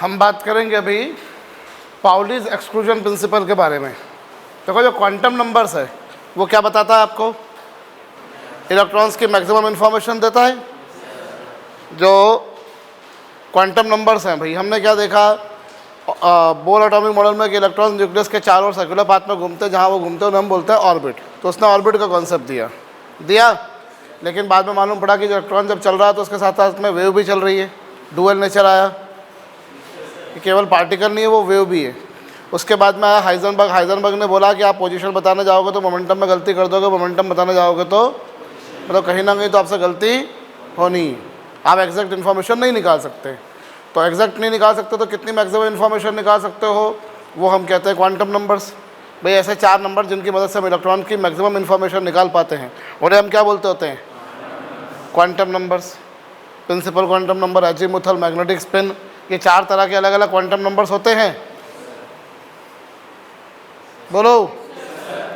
हम बात करेंगे अभी पाउलीज एक्सक्लूजन प्रिंसिपल के बारे में। देखो जो क्वांटम नंबर्स है वो क्या बताता है आपको? इलेक्ट्रॉन्स की मैक्सिमम इंफॉर्मेशन देता है। जो क्वांटम नंबर्स हैं भाई, हमने क्या देखा बोर एटॉमिक मॉडल में कि इलेक्ट्रॉन न्यूक्लियस के चारों ओर सर्कुलर पाथ में घूमते हैं, जहाँ वो घूमते हैं उन्हें हम बोलते हैं ऑर्बिट। तो उसने ऑर्बिट का कॉन्सेप्ट दिया, लेकिन बाद में मालूम पड़ा कि जो इलेक्ट्रॉन जब चल रहा है तो उसके साथ साथ में वेव भी चल रही है, डुअल नेचर आया कि केवल पार्टिकल नहीं है, वो वेव भी है। उसके बाद में आया हाइजेनबर्ग ने बोला कि आप पोजीशन बताने जाओगे तो मोमेंटम में गलती कर दोगे, मोमेंटम बताने जाओगे तो मतलब कहीं ना कहीं तो आपसे गलती होनी, आप एग्जैक्ट इन्फॉर्मेशन नहीं निकाल सकते। तो एग्जैक्ट नहीं निकाल सकते तो कितनी मैक्सिमम इन्फॉर्मेशन निकाल सकते हो, वो हम कहते हैं क्वांटम नंबर्स। भाई ऐसे 4 नंबर जिनकी मदद से हम इलेक्ट्रॉन की मैक्सिमम इन्फॉर्मेशन निकाल पाते हैं, उन्हें हम क्या बोलते होते हैं? Quantum numbers. Principal quantum number, azimuthal, magnetic spin, ये 4 तरह के अलग अलग क्वांटम नंबर्स होते हैं। बोलो,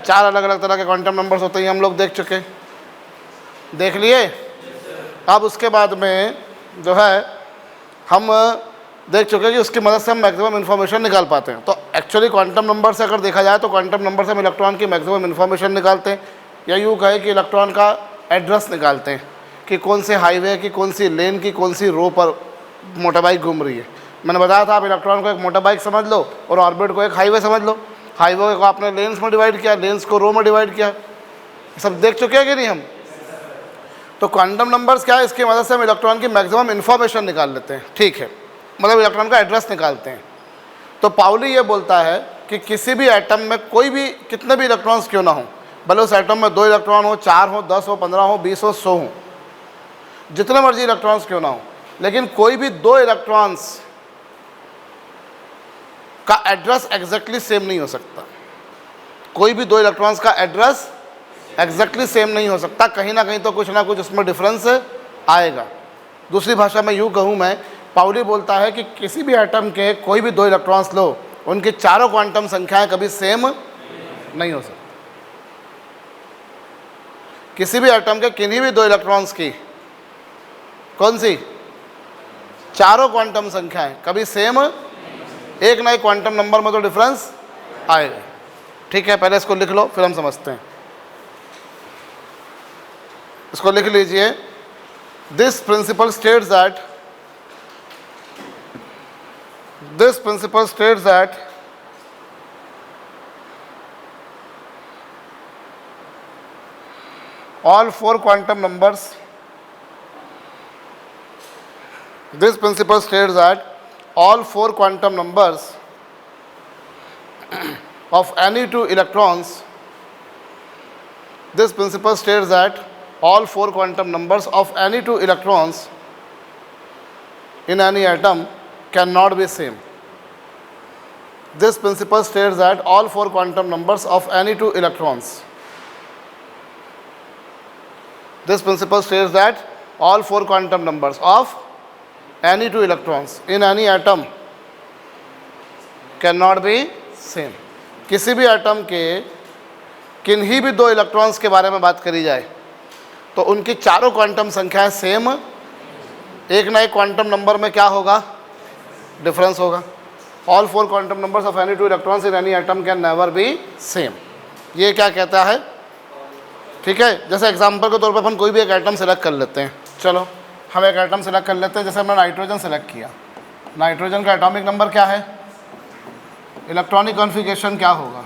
4 अलग अलग तरह के क्वांटम नंबर्स होते हैं, हम लोग देख चुके, देख लिए। अब उसके बाद में जो है हम देख चुके कि उसकी मदद से हम मैक्सिमम इन्फॉर्मेशन निकाल पाते हैं। तो एक्चुअली क्वांटम नंबर से अगर देखा जाए तो क्वांटम नंबर से हम इलेक्ट्रॉन की मैक्सिमम इन्फॉर्मेशन निकालते हैं, या यूँ कहे कि इलेक्ट्रॉन का एड्रेस निकालते हैं कि कौन से हाईवे की, कौन सी लेन की, कौन सी रो पर मोटर बाइक घूम रही है। मैंने बताया था आप इलेक्ट्रॉन को एक मोटर बाइक समझ लो और ऑर्बिट को एक हाईवे समझ लो। हाईवे को आपने लेन्स में डिवाइड किया, लेन्स को रो में डिवाइड किया, सब देख चुके हैं कि नहीं हम? तो क्वांटम नंबर्स क्या है? इसकी मदद से हम इलेक्ट्रॉन की मैक्सिमम इन्फॉर्मेशन निकाल लेते हैं, ठीक है, मतलब इलेक्ट्रॉन का एड्रेस निकालते हैं। तो पाउली ये बोलता है कि किसी भी एटम में कोई भी कितने भी इलेक्ट्रॉन्स क्यों ना हो, भले उस एटम में 2 इलेक्ट्रॉन हो, 4 हो, 10 हो, 15 हो, 20 हो, 100 हो, जितने मर्जी इलेक्ट्रॉन्स क्यों ना हो, लेकिन कोई भी 2 इलेक्ट्रॉन्स का एड्रेस एग्जैक्टली सेम नहीं हो सकता। कोई भी 2 इलेक्ट्रॉन्स का एड्रेस एग्जैक्टली सेम नहीं हो सकता, कहीं ना कहीं तो कुछ ना कुछ उसमें डिफरेंस आएगा। दूसरी भाषा में यूँ कहूँ मैं, पाउली बोलता है कि किसी भी एटम के कोई भी 2 इलेक्ट्रॉन्स लो, उनकी चारों क्वांटम संख्याएं कभी सेम नहीं हो सकती। किसी भी एटम के किन्हीं भी 2 इलेक्ट्रॉन्स की कौन सी चारों क्वांटम संख्याएं कभी सेम, एक ना एक क्वांटम नंबर में तो डिफरेंस आएगा। ठीक है, पहले इसको लिख लो फिर हम समझते हैं। इसको लिख लीजिए। This principle states that all 4 quantum numbers, this principle states that all 4 quantum numbers of any 2 electrons, this principle states that all 4 quantum numbers of any 2 electrons in any atom cannot be same. This principle states that all 4 quantum numbers of any 2 electrons, this principle states that all 4 quantum numbers of any 2 electrons in any atom cannot be same. किसी भी atom के किन्हीं भी 2 electrons के बारे में बात करी जाए तो उनकी चारों क्वांटम संख्याएं सेम, एक ना एक क्वांटम नंबर में क्या होगा? डिफरेंस होगा। All 4 quantum numbers of any 2 electrons in any atom can never be same. ये क्या कहता है? ठीक है, जैसे एग्जांपल के तौर पर अपन कोई भी एक एटम सेलेक्ट कर लेते हैं। चलो हम एक एटम सेलेक्ट कर लेते हैं, जैसे हमने नाइट्रोजन सेलेक्ट किया। नाइट्रोजन का एटॉमिक नंबर क्या है? इलेक्ट्रॉनिक कॉन्फ़िगरेशन क्या होगा?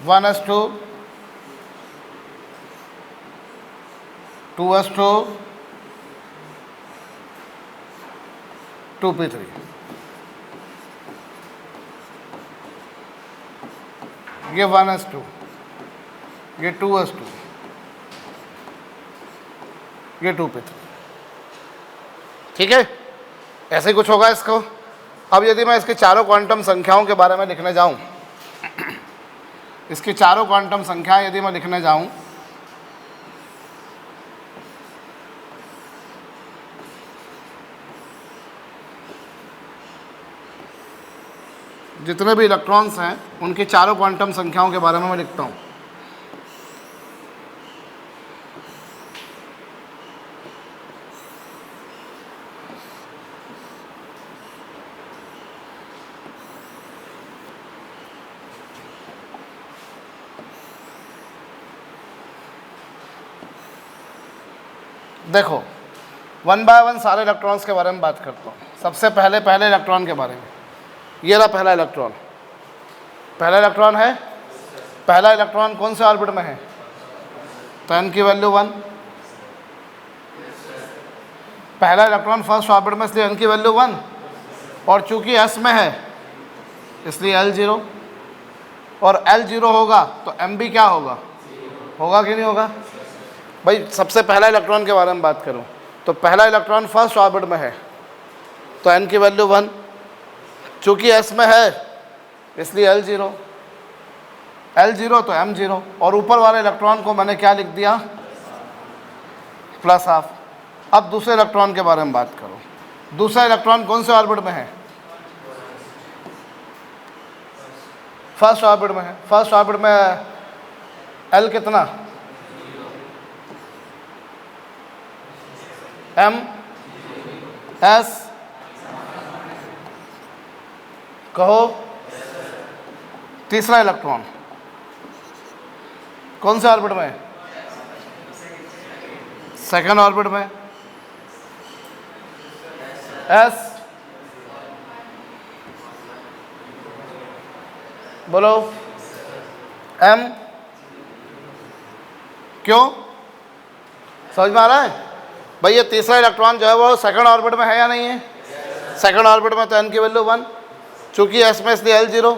1s2 2s2 2p3। ये 1s2, ये 2s2, ये 2p3। ठीक है, ऐसे ही कुछ होगा इसको। अब यदि मैं इसकी चारों क्वांटम संख्याओं के बारे में लिखने जाऊं, इसकी चारों क्वांटम संख्याएं यदि मैं लिखने जाऊं, जितने भी इलेक्ट्रॉन्स हैं उनकी चारों क्वांटम संख्याओं के बारे में मैं लिखता हूं। देखो 1 बाय 1 सारे इलेक्ट्रॉन्स के बारे में बात करता हूँ। सबसे पहले इलेक्ट्रॉन के बारे में। ये रहा पहला इलेक्ट्रॉन। पहला इलेक्ट्रॉन है, पहला इलेक्ट्रॉन कौन से ऑर्बिट में है? तो n की वैल्यू 1। पहला इलेक्ट्रॉन फर्स्ट ऑर्बिट में, इसलिए n की वैल्यू 1, और चूंकि s में है इसलिए L0, और L0 होगा तो m भी क्या होगा? होगा कि नहीं होगा? भाई सबसे पहला इलेक्ट्रॉन के बारे में बात करूं तो पहला इलेक्ट्रॉन फर्स्ट ऑर्बिट में है तो n की वैल्यू 1, चूंकि s में है इसलिए L0, L0 तो M0, और ऊपर वाले इलेक्ट्रॉन को मैंने क्या लिख दिया? +12। अब दूसरे इलेक्ट्रॉन के बारे में बात करो। दूसरा इलेक्ट्रॉन कौन से ऑर्बिट में है? फर्स्ट ऑर्बिट में है। फर्स्ट ऑर्बिट में L कितना? M S कहो। तीसरा इलेक्ट्रॉन कौन से ऑर्बिट में है? सेकंड ऑर्बिट में S, बोलो M। क्यों? समझ में आ रहा है? भाई ये तीसरा इलेक्ट्रॉन जो है वो सेकंड ऑर्बिट में है या नहीं है? सेकंड ऑर्बिट में, तो n की वैल्यू 1, चूंकि s में इसलिए L0,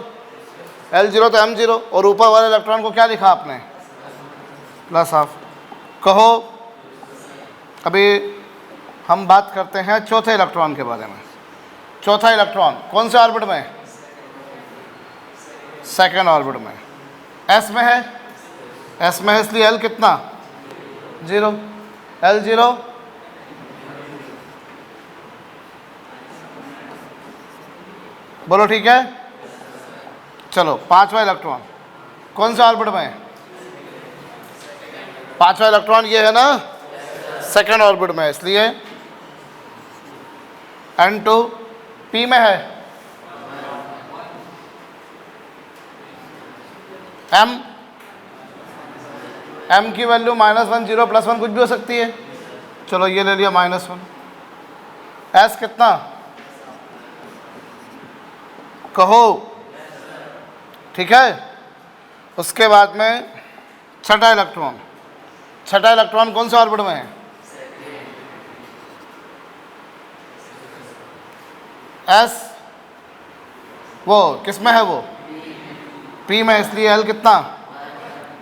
L0 तो M0, और ऊपर वाले इलेक्ट्रॉन को क्या लिखा आपने? +12। कहो। अभी हम बात करते हैं चौथे इलेक्ट्रॉन के बारे में। चौथा इलेक्ट्रॉन कौन से ऑर्बिट में? सेकंड ऑर्बिट में। s में है, s में है इसलिए L कितना? 0, L0 बोलो ठीक है। चलो पांचवा इलेक्ट्रॉन कौन से ऑर्बिट में है? पांचवा इलेक्ट्रॉन ये है ना, सेकंड ऑर्बिट में, इसलिए N2 P में है। M की वैल्यू -1, 0, +1 कुछ भी हो सकती है। चलो ये ले लिया -1। S कितना? कहो। ठीक है। उसके बाद में छठा इलेक्ट्रॉन। छठा इलेक्ट्रॉन कौन से ऑर्बिट में है? S, वो किस में है? वो P में, इसलिए L कितना?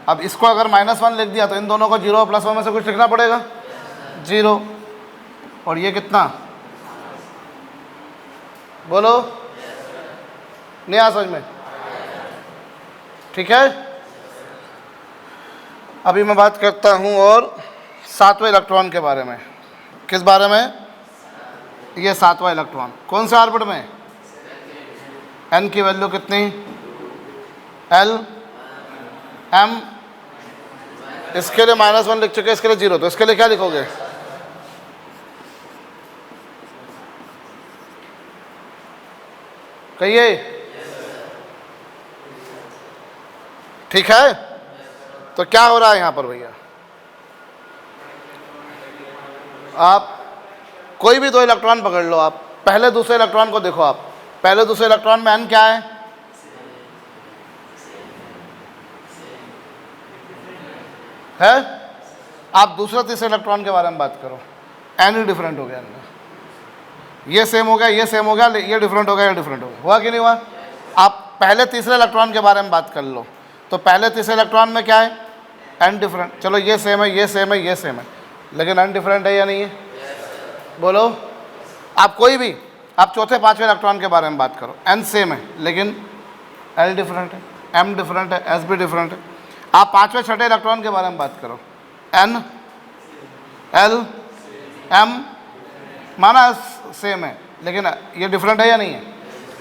अब इसको अगर -1 लिख दिया तो इन दोनों को 0 और +1 में से कुछ लिखना पड़ेगा। 0, और ये कितना? बोलो। नहीं आ समझ में? ठीक है। अभी मैं बात करता हूं और सातवें इलेक्ट्रॉन के बारे में। किस बारे में? ये सातवां इलेक्ट्रॉन कौन से ऑर्बिट में? n की वैल्यू कितनी? L, M। इसके लिए -1 लिख चुके, इसके लिए 0, तो इसके लिए क्या लिखोगे? कहिए। ठीक है। तो क्या हो रहा है यहां पर भैया? आप कोई भी दो इलेक्ट्रॉन पकड़ लो, आप पहले दूसरे इलेक्ट्रॉन को देखो। आप पहले दूसरे इलेक्ट्रॉन में n क्या है? आप दूसरा तीसरे इलेक्ट्रॉन के बारे में बात करो, n ही डिफरेंट हो गया इनमें। ये सेम हो गया, ये सेम हो गया, ये डिफरेंट हो गया, ये डिफरेंट हो गया। हुआ कि नहीं हुआ? आप पहले तीसरे इलेक्ट्रॉन के बारे में बात कर लो, तो पहले तीसरे इलेक्ट्रॉन में क्या है? n different. चलो ये सेम है, ये सेम है, ये सेम है, लेकिन n डिफरेंट है या नहीं है? बोलो। आप कोई भी, आप चौथे पांचवें इलेक्ट्रॉन के बारे में बात करो, n सेम है लेकिन L डिफरेंट है, M डिफरेंट है, S भी डिफरेंट है। आप पांचवें छठे इलेक्ट्रॉन के बारे में बात करो, N, L, M माना सेम है लेकिन ये डिफरेंट है या नहीं है?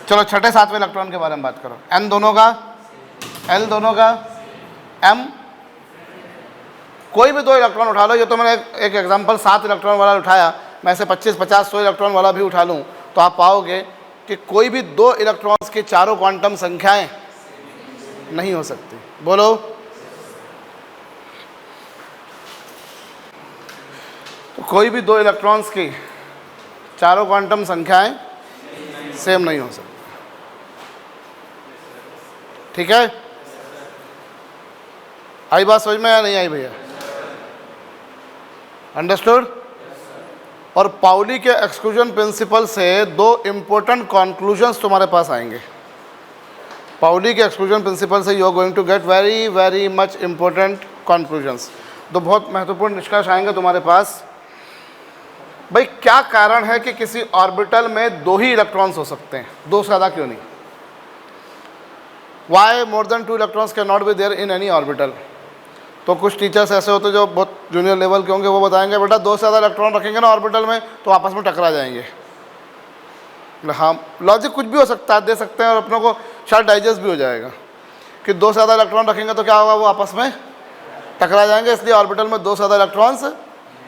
चलो छठे सातवें इलेक्ट्रॉन के बारे में बात करो, N दोनों का, L दोनों का, M। कोई भी दो इलेक्ट्रॉन उठा लो। ये तो मैंने एक एग्जांपल 7 इलेक्ट्रॉन वाला उठाया, मैं ऐसे 25, 50, 100 इलेक्ट्रॉन वाला भी उठा लूँ तो आप पाओगे कि कोई भी दो इलेक्ट्रॉन्स की चारों क्वांटम संख्याएं नहीं हो सकती। बोलो। तो कोई भी दो इलेक्ट्रॉन्स की चारों क्वांटम संख्याएं सेम नहीं हो सकती। ठीक है, आई बात समझ में या नहीं आई भैया? अंडरस्टूड? और पाउली के एक्सक्लूजन प्रिंसिपल से दो इंपॉर्टेंट कंक्लूजन्स तुम्हारे पास आएंगे। पाउली के एक्सक्लूजन प्रिंसिपल से you are going to get very very much important conclusions. दो बहुत महत्वपूर्ण निष्कर्ष आएंगे तुम्हारे पास। भाई क्या कारण है कि किसी ऑर्बिटल में दो ही इलेक्ट्रॉन्स हो सकते हैं, दो से ज़्यादा क्यों नहीं? Why more than two electrons can not be there in any orbital? तो कुछ टीचर्स ऐसे होते हैं जो बहुत जूनियर लेवल के होंगे, वो बताएंगे बेटा दो से ज़्यादा इलेक्ट्रॉन रखेंगे ना ऑर्बिटल में तो आपस में टकरा जाएंगे। हाँ, लॉजिक कुछ भी हो सकता है, दे सकते हैं और अपनों को शायद डाइजेस्ट भी हो जाएगा कि दो से ज़्यादा इलेक्ट्रॉन रखेंगे तो क्या होगा, वो आपस में टकरा जाएंगे, इसलिए ऑर्बिटल में दो से ज़्यादा इलेक्ट्रॉन्स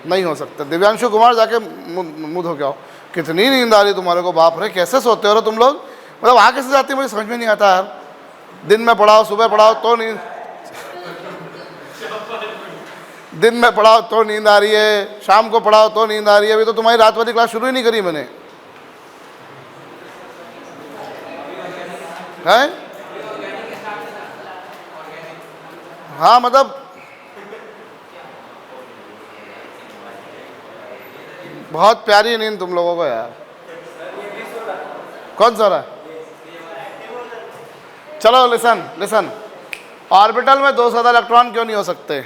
नहीं हो सकते। दिव्यांशु कुमार जाके मुँह धो के आओ, कितनी नींद आ रही तुम्हारे को, बाप रे कैसे सोते हो तुम लोग, मतलब वहाँ कैसे जाती है मुझे समझ में नहीं आता यार। दिन में पढ़ाओ सुबह पढ़ाओ तो नींद, दिन में पढ़ाओ तो नींद आ रही है, शाम को पढ़ाओ तो नींद आ रही है। अभी तो तुम्हारी रात वाली क्लास शुरू ही नहीं करी मैंने, है? हाँ मतलब बहुत प्यारी नींद तुम लोगों को यार। कौन सा रहा? चलो लिसन लिसन, ऑर्बिटल में दो से ज़्यादा इलेक्ट्रॉन क्यों नहीं हो सकते?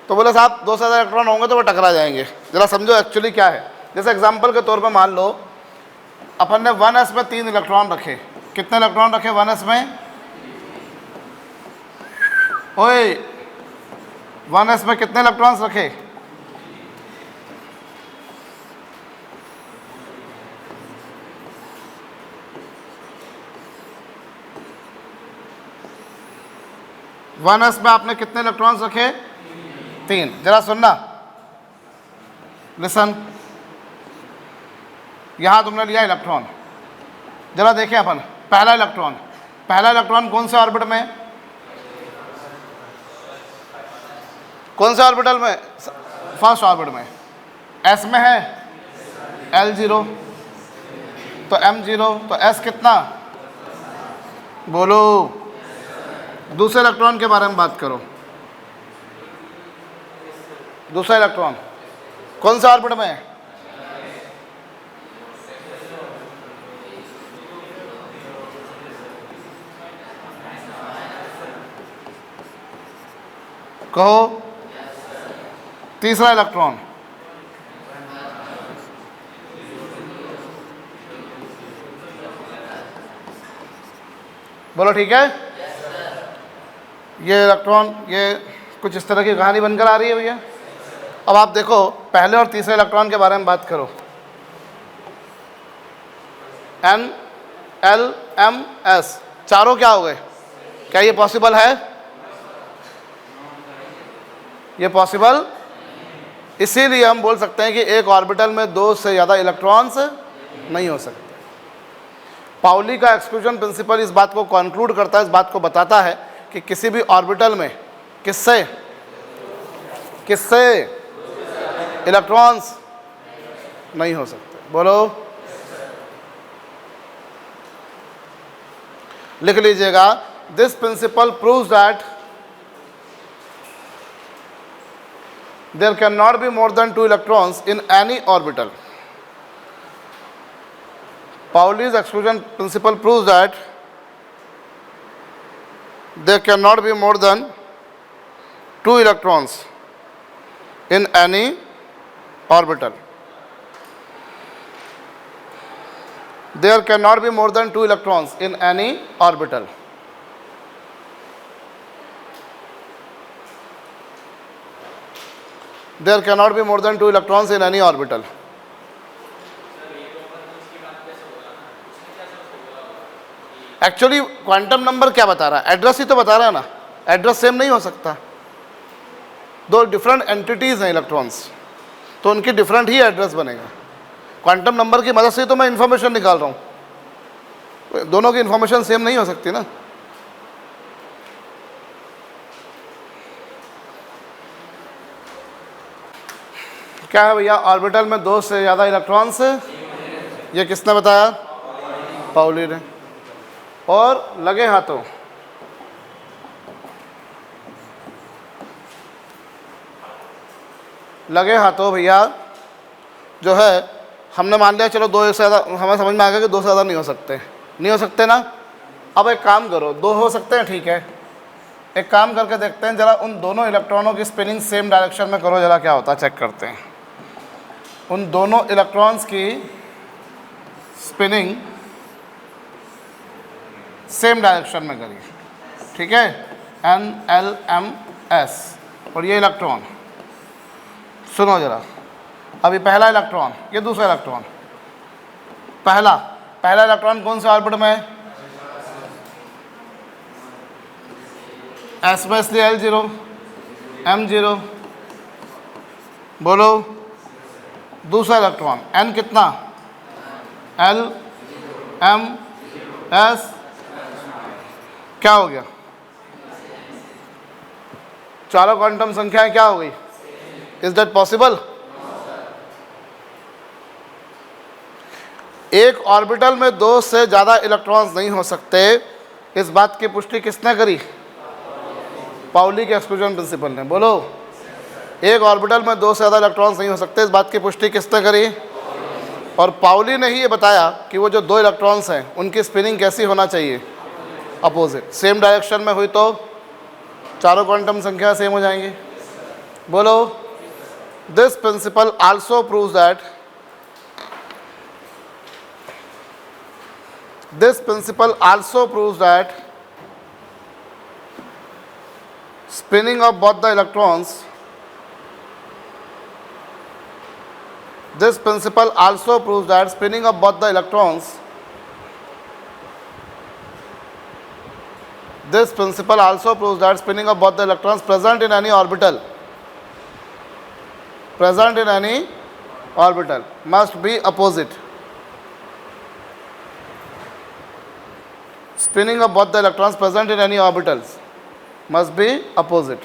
तो बोले साहब दो से ज़्यादा इलेक्ट्रॉन होंगे तो वो टकरा जाएंगे। जरा समझो एक्चुअली क्या है। जैसे एग्जांपल के तौर पे मान लो अपन ने 1s में 3 इलेक्ट्रॉन रखे। कितने इलेक्ट्रॉन रखे 1s में? ओए 1s में कितने इलेक्ट्रॉन्स रखे? वन एस में आपने कितने इलेक्ट्रॉन्स रखे? 3। जरा सुनना, लिसन, यहां तुमने लिया इलेक्ट्रॉन, जरा देखें अपन पहला इलेक्ट्रॉन कौन से ऑर्बिट में? कौन से ऑर्बिटल में? फर्स्ट ऑर्बिट में। एस में है L0 तो M0 तो S कितना? बोलो। दूसरे इलेक्ट्रॉन के बारे में बात करो। दूसरा इलेक्ट्रॉन कौन सा ऑर्बिट में है? कहो। तीसरा इलेक्ट्रॉन बोलो। ठीक है, ये इलेक्ट्रॉन ये कुछ इस तरह की कहानी बनकर आ रही है भैया। अब आप देखो पहले और तीसरे इलेक्ट्रॉन के बारे में बात करो। N L M S चारों क्या हो गए? क्या ये पॉसिबल है? ये पॉसिबल इसीलिए हम बोल सकते हैं कि एक ऑर्बिटल में दो से ज़्यादा इलेक्ट्रॉन्स नहीं हो सकते। पाउली का एक्सक्लूजन प्रिंसिपल इस बात को कंक्लूड करता है, इस बात को बताता है कि किसी भी ऑर्बिटल में किससे इलेक्ट्रॉन्स नहीं हो सकते। बोलो, लिख लीजिएगा। This principle proves that there cannot be more than 2 electrons in any orbital. Pauli's exclusion principle proves that there cannot be more than 2 electrons in any orbital. There cannot be more than 2 electrons in any orbital. There cannot be more than 2 electrons in any orbital. Actually quantum number क्या बता रहा है? Address ही तो बता रहा है ना। Address same नहीं हो सकता। दो डिफरेंट एंटिटीज हैं इलेक्ट्रॉन्स, तो उनकी डिफरेंट ही एड्रेस बनेगा। क्वांटम नंबर की मदद से तो मैं इंफॉर्मेशन निकाल रहा हूँ, दोनों की इंफॉर्मेशन सेम नहीं हो सकती ना। क्या है भैया? ऑर्बिटल में दो से ज़्यादा इलेक्ट्रॉन्स। ये किसने बताया? पाउली ने। और लगे हाथों भैया जो है, हमने मान लिया चलो दो से ज़्यादा, हमें समझ में आ गया कि दो से ज़्यादा नहीं हो सकते, नहीं हो सकते ना। अब एक काम करो, दो हो सकते हैं, ठीक है, एक काम करके देखते हैं जरा, उन दोनों इलेक्ट्रॉनों की स्पिनिंग सेम डायरेक्शन में करो, जरा क्या होता है चेक करते हैं। उन दोनों इलेक्ट्रॉन्स की स्पिनिंग सेम डायरेक्शन में करिए, ठीक है, NLMS। और ये इलेक्ट्रॉन सुनो जरा, अभी पहला इलेक्ट्रॉन, ये दूसरा इलेक्ट्रॉन, पहला इलेक्ट्रॉन कौन से ऑर्बिट में है? एस में, इसलिए L0 M0। बोलो दूसरा इलेक्ट्रॉन N कितना? LMS। क्या हो गया? चारों क्वांटम संख्याएं क्या हो गई? Is that possible? एक ऑर्बिटल में दो से ज़्यादा इलेक्ट्रॉन्स नहीं हो सकते, इस बात की पुष्टि किसने करी? पाउली के एक्सक्लूजन प्रिंसिपल ने। बोलो, एक ऑर्बिटल में दो से ज़्यादा इलेक्ट्रॉन्स नहीं हो सकते, इस बात की पुष्टि किसने करी? और पाउली ने ही ये बताया कि वो जो दो इलेक्ट्रॉन्स हैं उनकी स्पिनिंग कैसी होना चाहिए? अपोजिट, सेम डायरेक्शन में हुई तो चारों क्वांटम संख्या सेम हो जाएंगी। बोलो, this principle also proves that spinning of both the electrons, this principle also proves that spinning of both the electrons present in any orbital must be opposite. Spinning of both the electrons present in any orbitals must be opposite.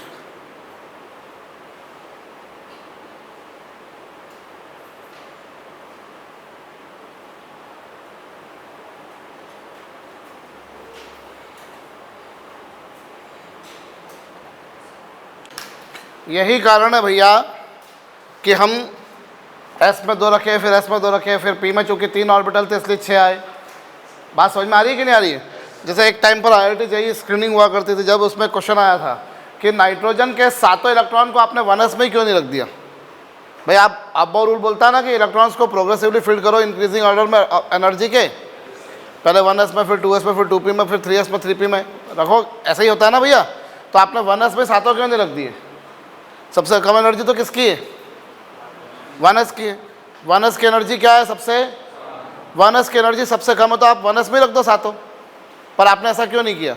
यही कारण है भैया कि हम S में दो रखे, फिर S में दो रखे, फिर P में चूंकि तीन ऑर्बिटल थे इसलिए 6 आए। बात समझ में आ रही है कि नहीं आ रही है? जैसे एक टाइम पर IIT JEE स्क्रीनिंग हुआ करती थी, जब उसमें क्वेश्चन आया था कि नाइट्रोजन के सातों इलेक्ट्रॉन को आपने 1s में ही क्यों नहीं रख दिया? भाई आप अब्बा रूल बोलता है ना कि इलेक्ट्रॉन्स को प्रोग्रेसिवली फिल करो इंक्रीजिंग ऑर्डर में एनर्जी के, पहले 1s में, फिर 2s में, फिर 2p में, फिर 3s में, 3p में रखो, ऐसा ही होता है ना भैया। तो आपने 1s में सातों क्यों नहीं रख दिए? सबसे कम एनर्जी तो किसकी है? 1s की है। 1s की एनर्जी क्या है? 1s की एनर्जी सबसे कम है, तो आप 1s में रख दो सातों, पर आपने ऐसा क्यों नहीं किया?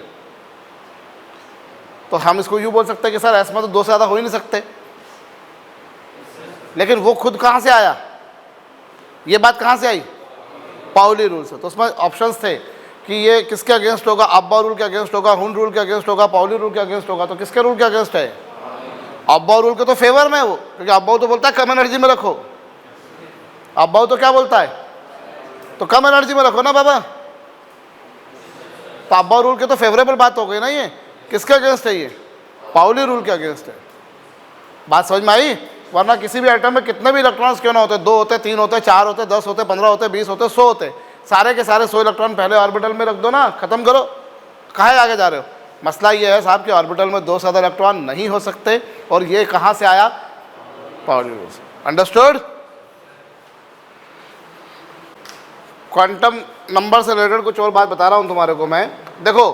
तो हम इसको यूँ बोल सकते हैं कि सर S में तो दो से ज़्यादा हो ही नहीं सकते, लेकिन वो खुद कहाँ से आया? ये बात कहाँ से आई? पाउली रूल से। तो उसमें ऑप्शंस थे कि ये किसके अगेंस्ट होगा? अब्बा रूल के अगेंस्ट होगा, हुन रूल के अगेंस्ट होगा, पाउली रूल के अगेंस्ट होगा। तो किसके रूल के अगेंस्ट है? अब्बा रूल के तो फेवर में है वो, क्योंकि अब्बा तो बोलता है कम एनर्जी में रखो। अब्बा तो क्या बोलता है? तो कम एनर्जी में रखो ना बाबा। तो अब्बा रूल के तो फेवरेबल बात हो गई ना। ये किसके अगेंस्ट है? ये पाउली रूल के अगेंस्ट है। बात समझ में आई? वरना किसी भी एटम में कितने भी इलेक्ट्रॉन्स क्यों ना होते, 2 होते, 3 होते, 4 होते, 10 होते, 15 होते, 20 होते, 100 होते, सारे के सारे 100 इलेक्ट्रॉन पहले ऑर्बिटल में रख दो ना, खत्म करो। कहाँ आगे जा रहे हो? मसला ये है साहब कि ऑर्बिटल में 2 से ज़्यादा इलेक्ट्रॉन नहीं हो सकते, और ये कहाँ से आया? पाउली रूल से। अंडरस्टूड? क्वांटम नंबर से रिलेटेड कुछ और बात बता रहा हूँ तुम्हारे को मैं। देखो,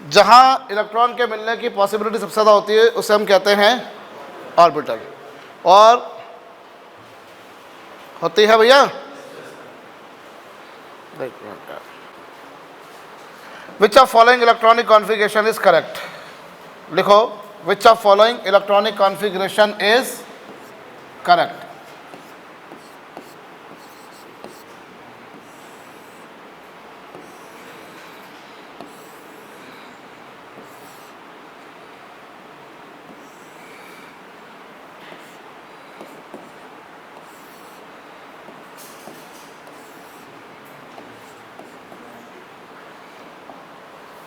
जहाँ इलेक्ट्रॉन के मिलने की पॉसिबिलिटी सबसे ज़्यादा होती है उसे हम कहते हैं ऑर्बिटल, और होती है भैया which of following electronic configuration is correct? लिखो, which of following electronic configuration is correct?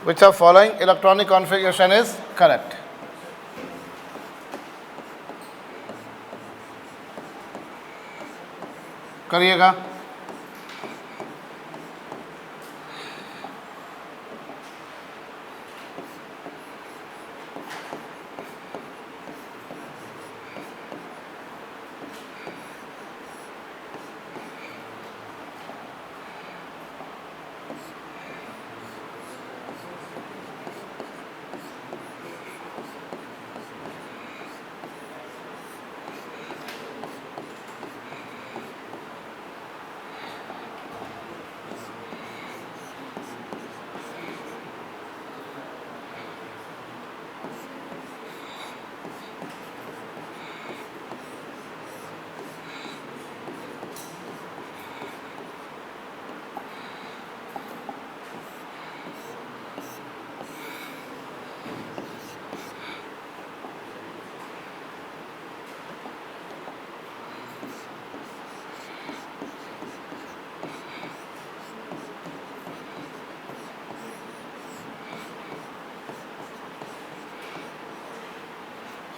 Which of following electronic configuration is correct? करिएगा।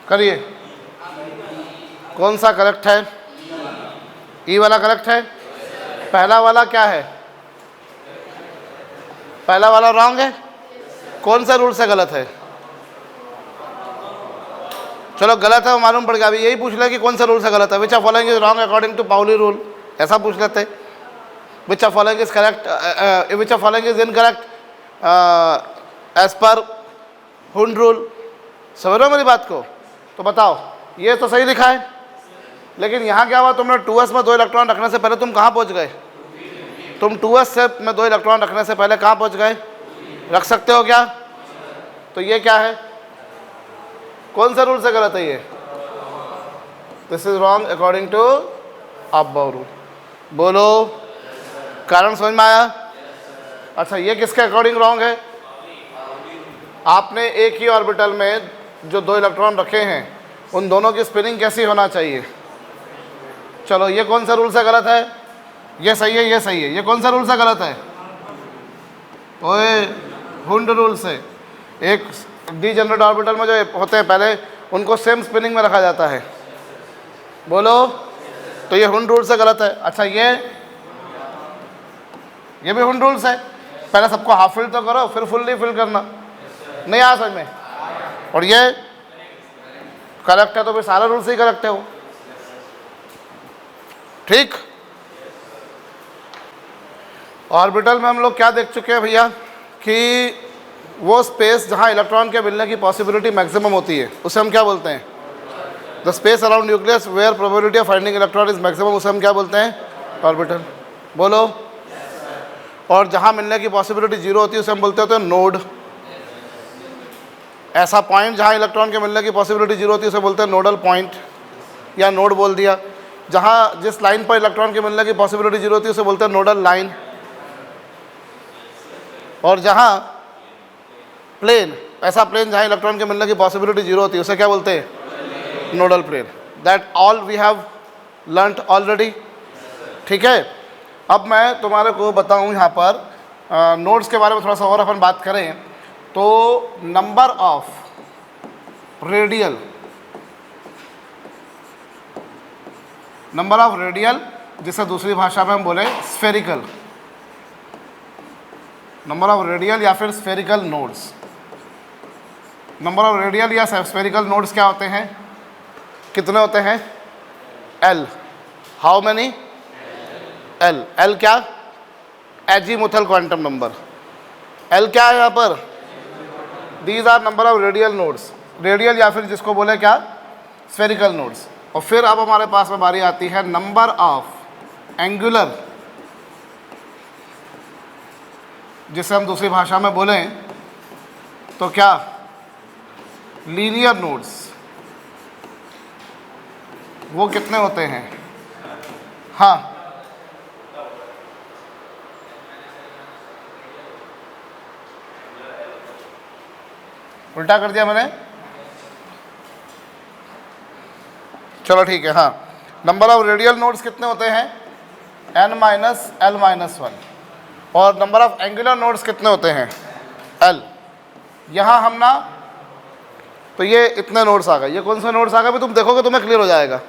करिए। कौन सा करेक्ट है? ई वाला करेक्ट है। पहला वाला क्या है? पहला वाला रॉन्ग है। कौन सा रूल से गलत है? चलो गलत है वो मालूम पड़ गया, अभी यही पूछ ले कि कौन सा रूल से गलत है। Which of following is wrong according to Pauli rule, ऐसा पूछ लेते। Which of following is correct, which of following is incorrect as per Hund rule. समझ रहे हो मेरी बात को? तो बताओ, ये तो सही लिखा है, लेकिन यहाँ क्या हुआ? तुमने 2s में 2 इलेक्ट्रॉन रखने से पहले तुम कहाँ पहुँच गए? तुम 2s से में 2 इलेक्ट्रॉन रखने से पहले कहाँ पहुँच गए? रख सकते हो क्या? तो ये क्या है? कौन सा रूल से गलत है ये? This is wrong according to above rule. बोलो, कारण समझ में आया? अच्छा, ये किसके अकॉर्डिंग रॉन्ग है? आपने एक ही ऑर्बिटल में जो 2 इलेक्ट्रॉन रखे हैं उन दोनों की स्पिनिंग कैसी होना चाहिए? चलो, ये कौन सा रूल से गलत है? ये सही है, ये सही है। ये कौन सा रूल से गलत है? ओए, हुंड रूल से। एक डीजेनरेट ऑर्बिटल में जो होते हैं पहले, उनको सेम स्पिनिंग में रखा जाता है। बोलो, तो ये हुंड रूल से गलत है। अच्छा, ये भी हुंड रूल से। पहले सबको हाफ फिल तो करो, फिर फुल्ली फिल करना। नहीं आया समझ में? और ये करेक्ट है, तो फिर सारा रूल से ही करेक्ट है वो। ठीक। ऑर्बिटल में हम लोग क्या देख चुके हैं भैया कि वो स्पेस जहां इलेक्ट्रॉन के मिलने की पॉसिबिलिटी मैक्सिमम होती है उसे हम क्या बोलते हैं? The space around nucleus where probability of finding electron is maximum, उसे हम क्या बोलते हैं? ऑर्बिटल। बोलो। और जहां मिलने की पॉसिबिलिटी 0 होती है उसे हम बोलते होते हैं नोड। ऐसा पॉइंट जहां इलेक्ट्रॉन के मिलने की पॉसिबिलिटी 0 होती है उसे बोलते हैं नोडल पॉइंट, या नोड बोल दिया। जहां जिस लाइन पर इलेक्ट्रॉन के मिलने की पॉसिबिलिटी 0 होती है उसे बोलते हैं नोडल लाइन। और जहां प्लेन, ऐसा प्लेन जहां इलेक्ट्रॉन के मिलने की पॉसिबिलिटी 0 होती है उसे क्या बोलते हैं? Nodal plane. That all we have learned already. ठीक है। अब मैं तुम्हारे को बताऊं यहाँ पर नोड्स के बारे में थोड़ा सा और अपन बात करें तो नंबर ऑफ रेडियल, जिसे दूसरी भाषा में हम बोले स्फेरिकल, नंबर ऑफ रेडियल या फिर spherical nodes. Number of radial या स्फेरिकल नोड्स क्या होते हैं? कितने होते हैं? L। How many? L। L क्या? Azimuthal quantum number. L क्या है यहाँ पर? These are number of radial nodes. Radial या फिर जिसको बोले क्या? Spherical nodes. और फिर अब हमारे पास में बारी आती है नंबर ऑफ एंगुलर, जिसे हम दूसरी भाषा में बोलें तो क्या? Linear nodes. वो कितने होते हैं? हाँ, उल्टा कर दिया मैंने। चलो ठीक है। हाँ, नंबर ऑफ रेडियल नोड्स कितने होते हैं? n minus l minus 1। और नंबर ऑफ एंगुलर नोड्स कितने होते हैं? l। यहाँ हम ना, तो ये इतने नोड्स आ गए। ये कौन से नोड्स आ गए भी तुम देखोगे तुम्हें क्लियर हो जाएगा।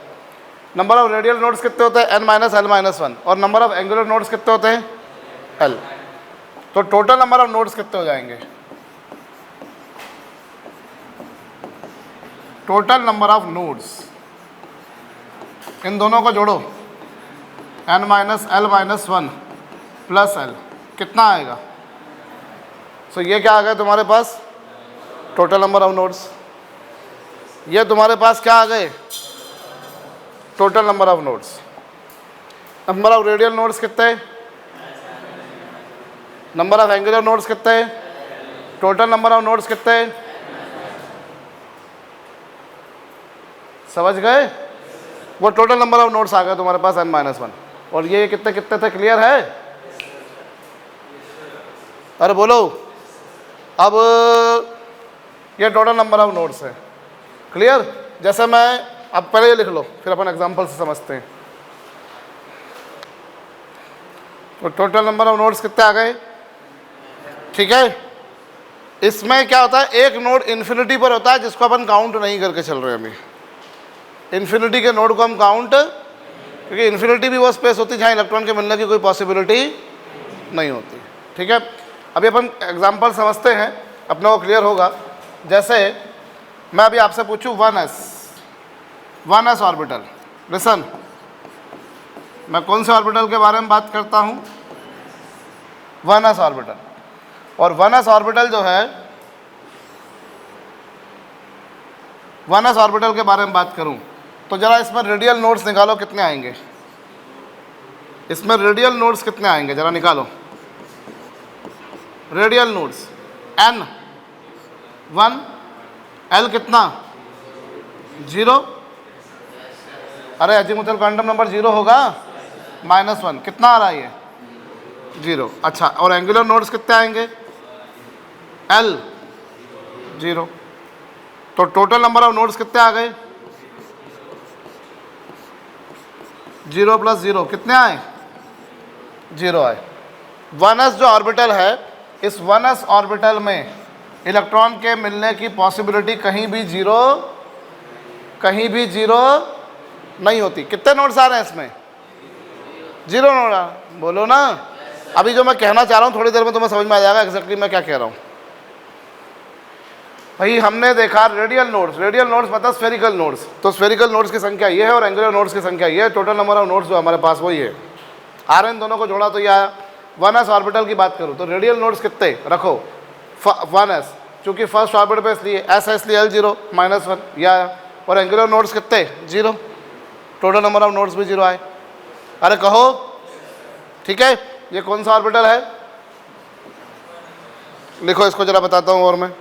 नंबर ऑफ रेडियल नोड्स कितने होते हैं, n माइनस l माइनस 1, और नंबर ऑफ एंगुलर नोड्स कितने होते हैं, l। तो टोटल नंबर ऑफ नोड्स कितने हो जाएंगे, टोटल नंबर ऑफ नोड्स, इन दोनों को जोड़ो, n minus l minus 1 plus l, कितना आएगा। सो ये क्या आ गया तुम्हारे पास, टोटल नंबर ऑफ नोड्स। ये तुम्हारे पास क्या आ गए, total number of nodes. Number of radial nodes कितने, नंबर ऑफ एंगुलर नोड्स कितने, टोटल नंबर ऑफ नोड्स कितने, समझ गए। वो टोटल नंबर ऑफ नोड्स आ गए तुम्हारे पास n माइनस 1। और ये कितने कितने थे, क्लियर है। अरे बोलो, अब ये टोटल नंबर ऑफ नोड्स है, क्लियर। जैसे मैं, अब पहले ये लिख लो फिर अपन एग्जांपल से समझते हैं। तो टोटल नंबर ऑफ नोड्स कितने आ गए, ठीक है। इसमें क्या होता है, एक नोड इन्फिनिटी पर होता है जिसको अपन काउंट नहीं करके चल रहे हैं अभी। इन्फिनिटी के नोड को हम काउंट, क्योंकि इन्फिनिटी भी वो स्पेस होती है जहाँ इलेक्ट्रॉन के मिलने की कोई पॉसिबिलिटी नहीं होती, ठीक है। अभी अपन एग्जांपल समझते हैं, अपने को क्लियर होगा। जैसे मैं अभी आपसे पूछूं 1s ऑर्बिटल, लिसन, मैं कौन से ऑर्बिटल के बारे में बात करता हूं, 1s ऑर्बिटल। और 1s ऑर्बिटल जो है, 1s ऑर्बिटल के बारे में बात करूं तो जरा इसमें रेडियल नोड्स निकालो, कितने आएंगे, इसमें रेडियल नोड्स कितने आएंगे, जरा निकालो। रेडियल नोड्स n 1, l कितना 0, अरे अजीमुथल क्वांटम नंबर 0 होगा, -1, कितना आ रहा है ये 0। अच्छा, और एंगुलर नोड्स कितने आएंगे, l 0। तो टोटल नंबर ऑफ नोड्स कितने आ गए, 0 प्लस 0 कितने आए, 0 आए। 1s जो ऑर्बिटल है, इस 1s ऑर्बिटल में इलेक्ट्रॉन के मिलने की पॉसिबिलिटी कहीं भी जीरो नहीं होती। कितने नोड्स आ रहे हैं इसमें, 0 नोड आ, बोलो ना। अभी जो मैं कहना चाह रहा हूँ थोड़ी देर में तुम्हें समझ में आ जाएगा एग्जैक्टली मैं क्या कह रहा हूँ। भाई हमने देखा रेडियल नोड्स मतलब स्फेरिकल नोड्स, तो स्फेरिकल नोड्स की संख्या ये है और एंगुलर नोड्स की संख्या ये है। टोटल नंबर ऑफ नोड्स जो हमारे पास वही है, आर दोनों को जोड़ा तो ये आया। 1s ऑर्बिटल की बात करूँ तो रेडियल नोड्स कितने रखो, 1s, चूंकि फर्स्ट ऑर्बिट पे इसलिए s है, इसलिए l0 -1 ये आया। और एंगुलर नोड्स कितने, 0, टोटल नंबर ऑफ नोड्स भी 0 आए। अरे कहो, ठीक है। ये कौन सा ऑर्बिटल है, लिखो इसको जरा बताता हूँ और मैं।